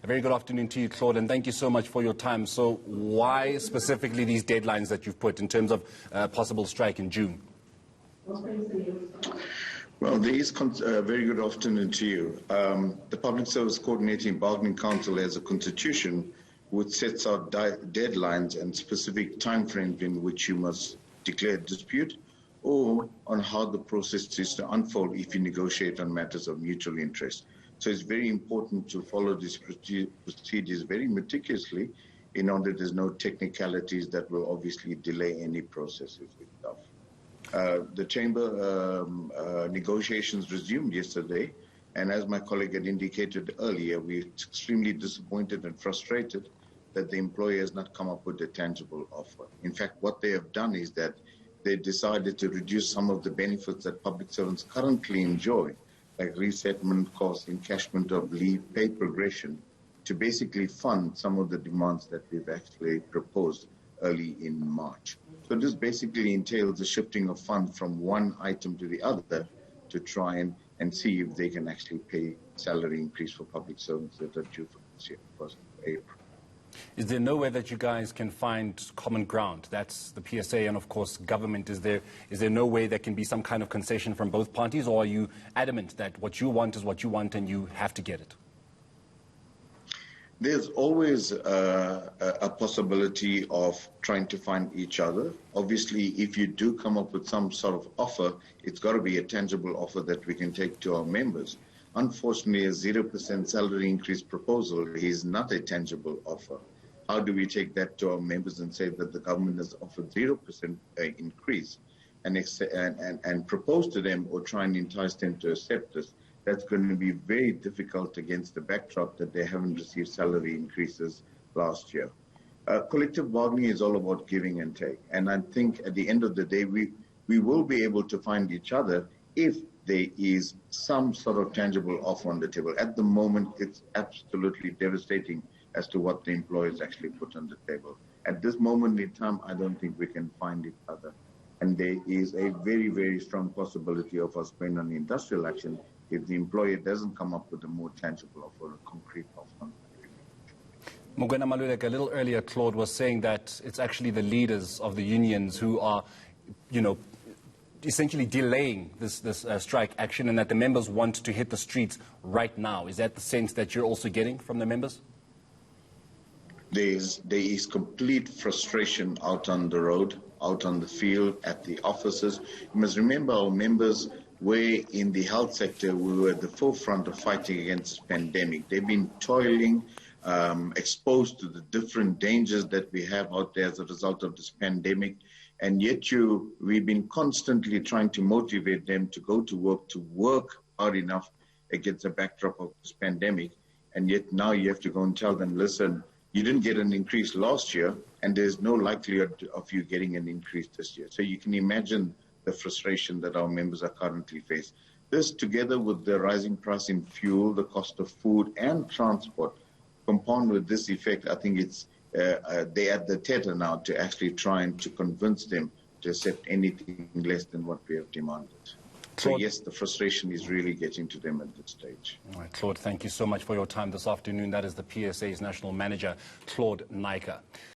A very good afternoon to you, Claude, and thank you so much for your time. So why specifically these deadlines that you've put in terms of possible strike in June? Well, there is a very good afternoon to you. The Public Service Coordinating Bargaining Council has a constitution which sets out deadlines and specific timeframes in which you must declare a dispute or on how the process is to unfold if you negotiate on matters of mutual interest. So it's very important to follow these procedures very meticulously in order there's no technicalities that will obviously delay any processes itself. The Chamber negotiations resumed yesterday, and as my colleague had indicated earlier, we're extremely disappointed and frustrated that the employer has not come up with a tangible offer. In fact, what they have done is that they decided to reduce some of the benefits that public servants currently enjoy, like resettlement costs, encashment of leave, pay progression, to basically fund some of the demands that we've actually proposed early in March. So this basically entails the shifting of funds from one item to the other to try and see if they can actually pay salary increase for public servants that are due for this year, 1st of April. Is there no way that you guys can find common ground? That's the PSA and, of course, government. Is there no way there can be some kind of concession from both parties, or are you adamant that what you want is what you want and you have to get it? There's always a possibility of trying to find each other. Obviously, if you do come up with some sort of offer, it's got to be a tangible offer that we can take to our members. Unfortunately, a 0% salary increase proposal is not a tangible offer. How do we take that to our members and say that the government has offered 0% increase and propose to them or try and entice them to accept this? That's going to be very difficult against the backdrop that they haven't received salary increases last year. Collective bargaining is all about giving and take. And I think at the end of the day, we will be able to find each other if there is some sort of tangible offer on the table. At the moment, it's absolutely devastating as to what the employers actually put on the table. At this moment in time, I don't think we can find each other. And there is a very, very strong possibility of us going on industrial action if the employer doesn't come up with a more tangible offer, a concrete offer. Mogwena Maluleka, a little earlier, Claude was saying that it's actually the leaders of the unions who are, essentially delaying this strike action, and that the members want to hit the streets right now. Is that the sense that you're also getting from the members? There is complete frustration out on the road, out on the field, at the offices. You must remember our members were in the health sector. We were at the forefront of fighting against this pandemic. They've been toiling, exposed to the different dangers that we have out there as a result of this pandemic. And yet we've been constantly trying to motivate them to go to work hard enough against the backdrop of this pandemic. And yet now you have to go and tell them, listen, you didn't get an increase last year, and there's no likelihood of you getting an increase this year. So you can imagine the frustration that our members are currently facing. This, together with the rising price in fuel, the cost of food and transport, compound with this effect, I think it's they're at the tether now to actually trying to convince them to accept anything less than what we have demanded. So yes, the frustration is really getting to them at this stage. All right, Claude, thank you so much for your time this afternoon. That is the PSA's National Manager, Claude Naika.